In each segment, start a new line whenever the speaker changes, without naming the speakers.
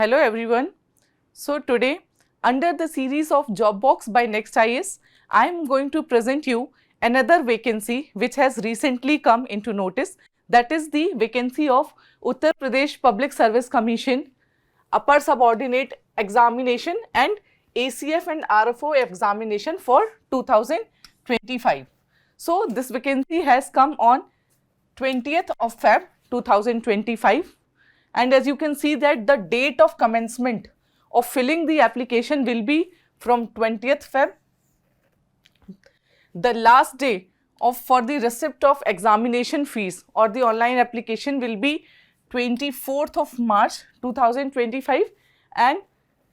Hello everyone. So today, under the series of Job Box by NextIS, I am going to present you another vacancy which has recently come into notice, that is the vacancy of Uttar Pradesh Public Service Commission Upper Subordinate Examination and ACF and RFO examination for 2025. So this vacancy has come on 20th of Feb 2025, and as you can see that the date of commencement of filling the application will be from 20th Feb. The last day for the receipt of examination fees or the online application will be 24th of March 2025, and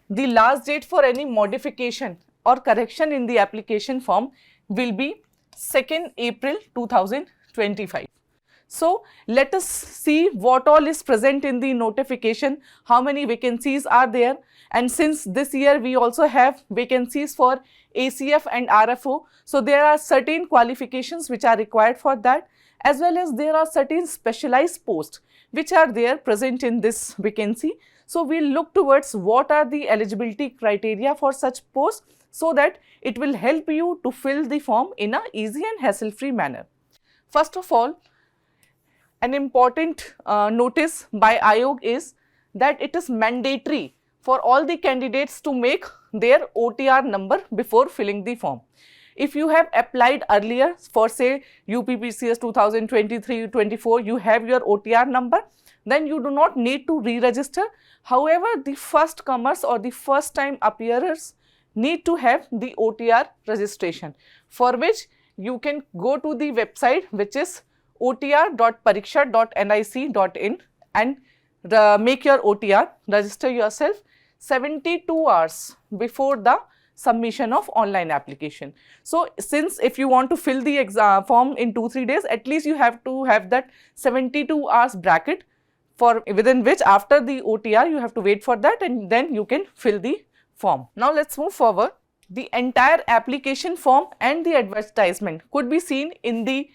the last date for any modification or correction in the application form will be 2nd April 2025. So let us see what all is present in the notification, how many vacancies are there, and since this year we also have vacancies for ACF and RFO, so there are certain qualifications which are required for that, as well as there are certain specialized posts which are there present in this vacancy. So we'll look towards what are the eligibility criteria for such posts so that it will help you to fill the form in a easy and hassle-free manner. First of all, an important notice by Ayog is that it is mandatory for all the candidates to make their OTR number before filling the form. If you have applied earlier for say UPPCS 2023-24, you have your OTR number, then you do not need to re-register. However, the first comers or the first time appearers need to have the OTR registration, for which you can go to the website which is otr.pariksha.nic.in and make your OTR, register yourself 72 hours before the submission of online application. So since if you want to fill the exam form in 2-3 days, at least you have to have that 72 hours bracket for within which after the OTR you have to wait for that, and then you can fill the form. Now let's move forward. The entire application form and the advertisement could be seen in the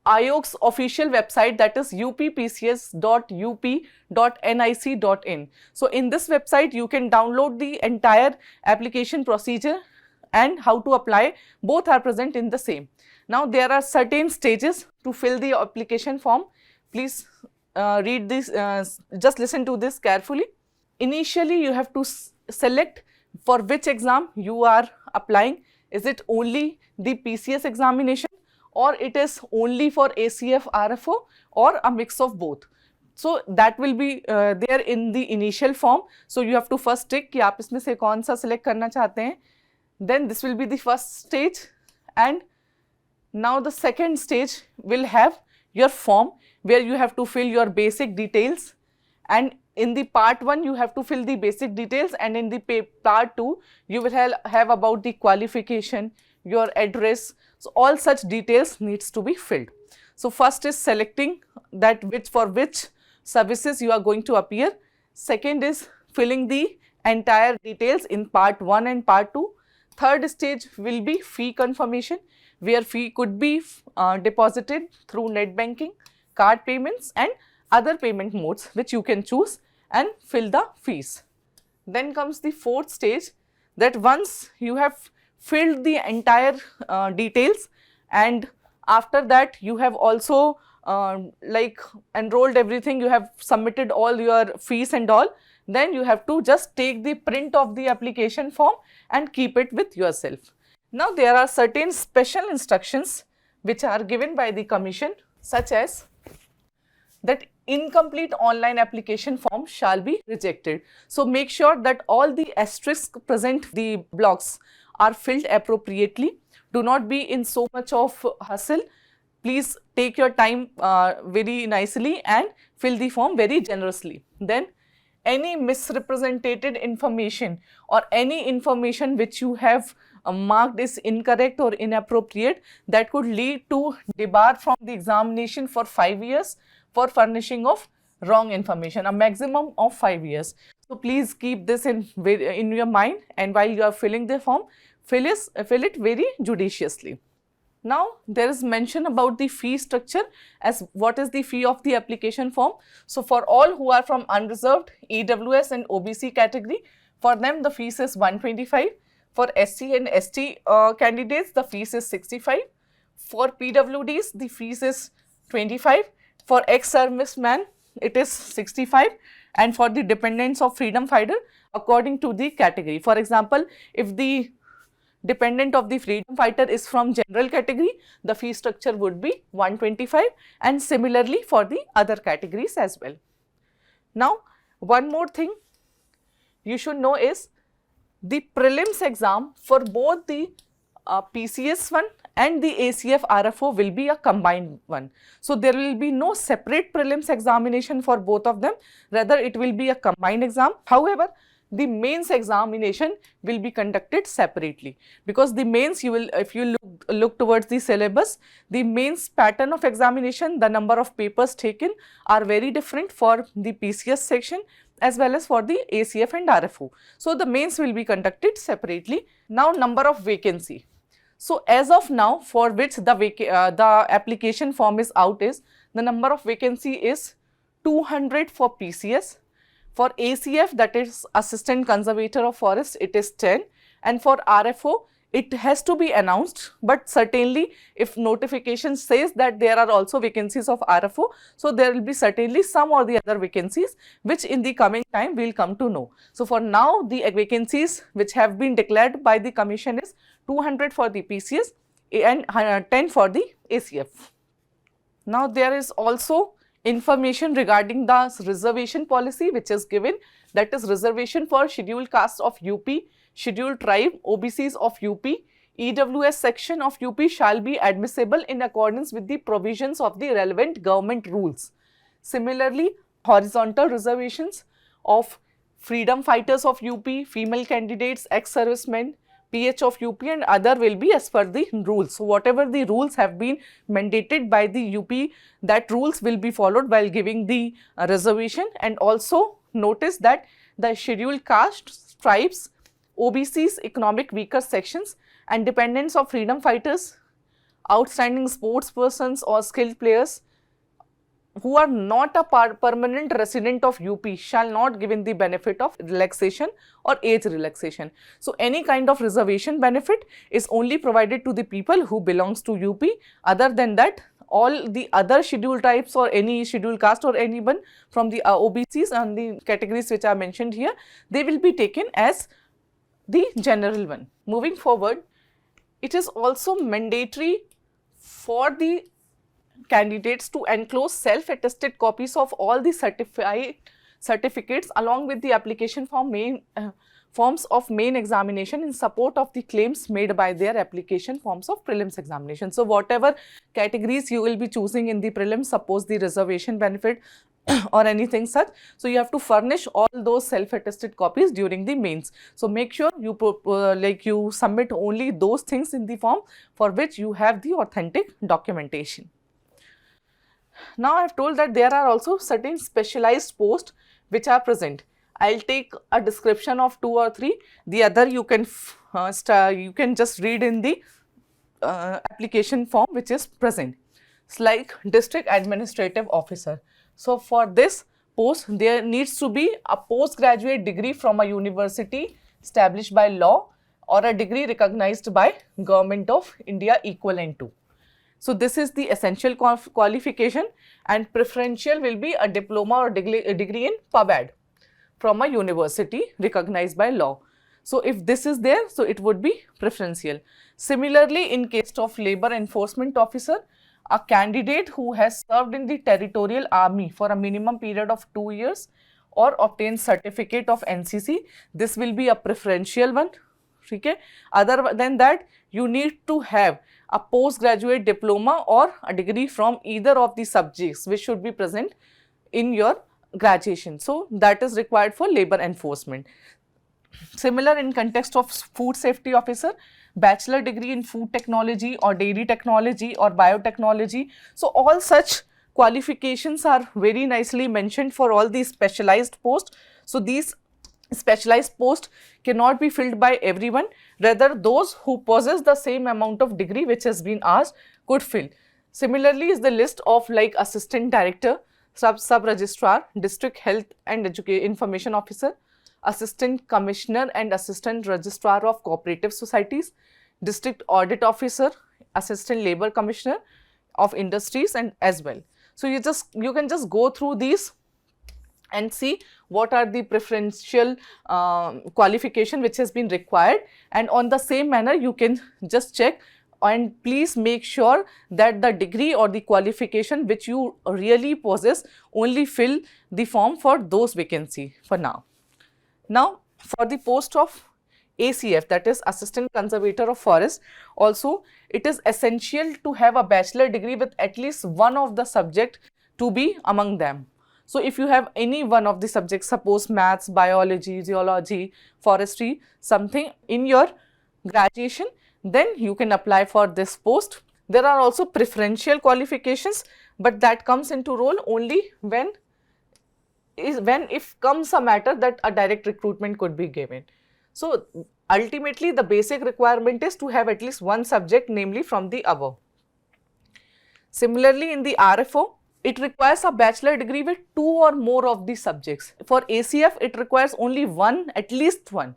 Ayog's official website, that is uppcs.up.nic.in. So in this website you can download the entire application procedure and how to apply. Both are present in the same. Now there are certain stages to fill the application form. Please read this, just listen to this carefully. Initially you have to select for which exam you are applying. Is it only the PCS examination, or it is only for ACF, RFO, or a mix of both? So that will be there in the initial form. So you have to first tick कि आप इसमें से कौन सा select करना चाहते हैं. Then this will be the first stage, and now the second stage will have your form where you have to fill your basic details, and in the part 1 you have to fill the basic details, and in the part 2 you will have about the qualification, your address. So all such details needs to be filled. So first is selecting that for which services you are going to appear. Second is filling the entire details in part 1 and part 2. Third stage will be fee confirmation, where fee could be deposited through net banking, card payments and other payment modes which you can choose, and fill the fees. Then comes the fourth stage, that once you have filled the entire details, and after that you have also enrolled everything, you have submitted all your fees and all, then you have to just take the print of the application form and keep it with yourself. Now there are certain special instructions which are given by the commission, such as that incomplete online application form shall be rejected. So make sure that all the asterisks present the blocks are filled appropriately. Do not be in so much of hustle. Please take your time very nicely and fill the form very generously. Then any misrepresented information or any information which you have marked is incorrect or inappropriate, that could lead to debar from the examination for 5 years for furnishing of wrong information, a maximum of 5 years. So please keep this in your mind, and while you are filling the form, fill it very judiciously. Now there is mention about the fee structure as what is the fee of the application form. So for all who are from unreserved, EWS and OBC category, for them the fees is 125. For SC and ST candidates, the fees is 65. For PWDs, the fees is 25. For ex-serviceman, it is 65. And for the dependents of freedom fighter, according to the category. For example, if the dependent of the freedom fighter is from general category, the fee structure would be 125, and similarly for the other categories as well. Now, one more thing you should know is the prelims exam for both the PCS one and the ACF RFO will be a combined one. So there will be no separate prelims examination for both of them, rather it will be a combined exam. However, the mains examination will be conducted separately, because the mains, you will, if you look towards the syllabus, the mains pattern of examination, the number of papers taken are very different for the PCS section as well as for the ACF and RFO. So the mains will be conducted separately. Now number of vacancy. So as of now, for which the application form is out, is the number of vacancy is 200 for PCS. For ACF, that is Assistant Conservator of Forest, it is 10, and for RFO, it has to be announced, but certainly if notification says that there are also vacancies of RFO, so there will be certainly some or the other vacancies which in the coming time we will come to know. So for now, the vacancies which have been declared by the commission is 200 for the PCS and 10 for the ACF. Now there is also information regarding the reservation policy which is given, that is reservation for scheduled castes of UP, scheduled tribe, OBCs of UP, EWS section of UP shall be admissible in accordance with the provisions of the relevant government rules. Similarly, horizontal reservations of freedom fighters of UP, female candidates, ex-servicemen, PH of UP and other will be as per the rules. So whatever the rules have been mandated by the UP, that rules will be followed while giving the reservation. And also notice that the scheduled castes, tribes, OBCs, economic weaker sections and dependents of freedom fighters, outstanding sports persons or skilled players who are not a permanent resident of UP shall not given the benefit of relaxation or age relaxation. So any kind of reservation benefit is only provided to the people who belongs to UP. Other than that, all the other scheduled tribes or any scheduled caste or anyone from the OBCs and the categories which are mentioned here, they will be taken as the general one. Moving forward, it is also mandatory for the candidates to enclose self-attested copies of all the certificates along with the application form forms of main examination in support of the claims made by their application forms of prelims examination. So whatever categories you will be choosing in the prelims, suppose the reservation benefit or anything such, so you have to furnish all those self-attested copies during the mains. So make sure you you submit only those things in the form for which you have the authentic documentation. Now I have told that there are also certain specialized posts which are present. I'll take a description of 2 or 3. The other you can just read in the application form which is present. It's like district administrative officer. So for this post, there needs to be a postgraduate degree from a university established by law or a degree recognized by Government of India equivalent to. So this is the essential qualification, and preferential will be a diploma or degree in PubAd from a university recognized by law. So if this is there, so it would be preferential. Similarly, in case of labor enforcement officer, a candidate who has served in the territorial army for a minimum period of 2 years or obtained certificate of NCC, this will be a preferential one. Okay. Other than that, you need to have a postgraduate diploma or a degree from either of the subjects which should be present in your graduation. So that is required for labor enforcement. Similar in context of food safety officer, bachelor degree in food technology or dairy technology or biotechnology. So all such qualifications are very nicely mentioned for all these specialized posts. So these specialized post cannot be filled by everyone, rather those who possess the same amount of degree which has been asked could fill. Similarly is the list of like assistant director, sub-registrar, district health and information officer, assistant commissioner and assistant registrar of cooperative societies, district audit officer, assistant labor commissioner of industries and as well. So you can just go through these and see what are the preferential qualification which has been required, and on the same manner you can just check, and please make sure that the degree or the qualification which you really possess, only fill the form for those vacancy for now. Now for the post of ACF, that is Assistant Conservator of Forest, also it is essential to have a bachelor degree with at least one of the subject to be among them. So if you have any one of the subjects, suppose maths, biology, geology, forestry, something in your graduation, then you can apply for this post. There are also preferential qualifications, but that comes into role only when if comes a matter that a direct recruitment could be given. So ultimately the basic requirement is to have at least one subject, namely from the above. Similarly in the RFO, it requires a bachelor degree with 2 or more of the subjects. For ACF, it requires only one, at least one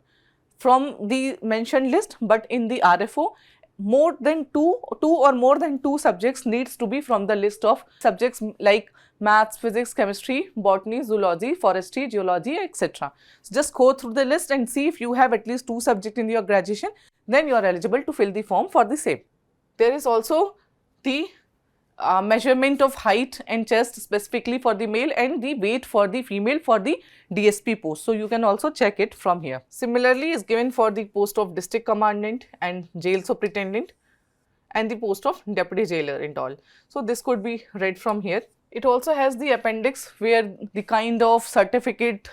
from the mentioned list, but in the RFO, more than two or more than 2 subjects needs to be from the list of subjects like maths, physics, chemistry, botany, zoology, forestry, geology, etc. So just go through the list and see if you have at least 2 subjects in your graduation, then you are eligible to fill the form for the same. There is also the measurement of height and chest specifically for the male and the weight for the female for the DSP post. So you can also check it from here. Similarly is given for the post of district commandant and jail superintendent and the post of deputy jailer and all. So this could be read from here. It also has the appendix where the kind of certificate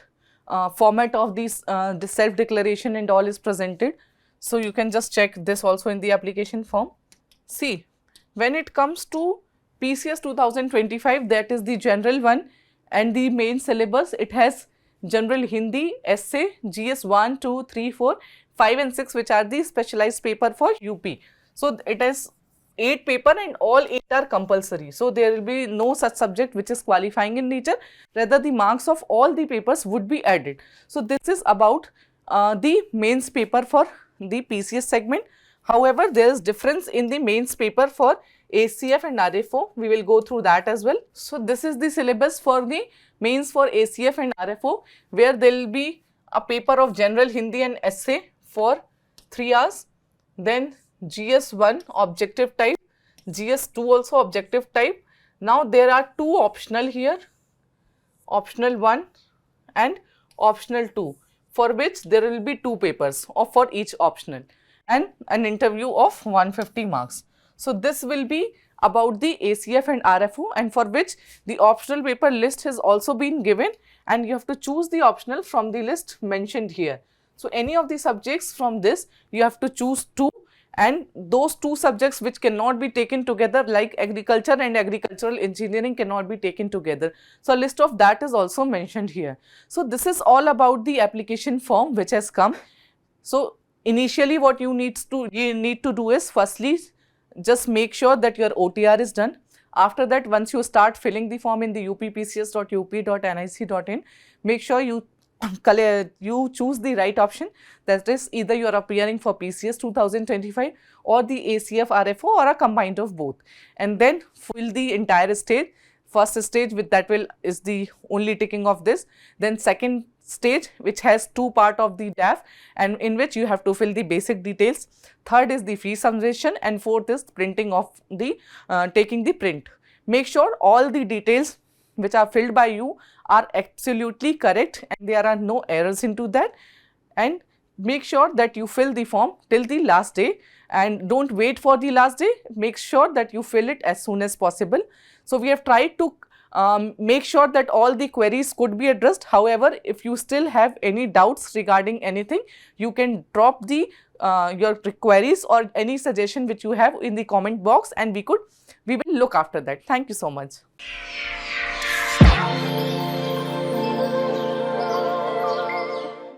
format of these the self declaration and all is presented. So you can just check this also in the application form. See, when it comes to PCS 2025, that is the general one, and the main syllabus, it has general Hindi, essay, GS 1, 2, 3, 4, 5 and 6, which are the specialized paper for UP. So it has 8 paper and all 8 are compulsory. So there will be no such subject which is qualifying in nature, rather the marks of all the papers would be added. So this is about the mains paper for the PCS segment. However, there is difference in the mains paper for ACF and RFO. We will go through that as well. So this is the syllabus for the mains for ACF and RFO, where there will be a paper of general Hindi and essay for 3 hours. Then GS1 objective type, GS2 also objective type. Now there are 2 optional here, optional 1 and optional 2, for which there will be 2 papers for each optional and an interview of 150 marks. So this will be about the ACF and RFO, and for which the optional paper list has also been given, and you have to choose the optional from the list mentioned here. So any of the subjects from this you have to choose 2, and those 2 subjects which cannot be taken together, like agriculture and agricultural engineering, cannot be taken together. So a list of that is also mentioned here. So this is all about the application form which has come. So initially what you need to do is, firstly just make sure that your OTR is done. After that, once you start filling the form in the uppcs.up.nic.in, make sure you choose the right option, that is either you are appearing for PCS 2025 or the ACF RFO or a combined of both, and then fill the entire stage. First stage is the only ticking of this, then second stage which has 2 part of the DAF and in which you have to fill the basic details. Third is the fee summation, and fourth is printing of the taking the print. Make sure all the details which are filled by you are absolutely correct and there are no errors into that, and make sure that you fill the form till the last day, and don't wait for the last day. Make sure that you fill it as soon as possible. So we have tried to make sure that all the queries could be addressed. However, if you still have any doubts regarding anything, you can drop the your queries or any suggestion which you have in the comment box, and we will look after that. Thank you so much.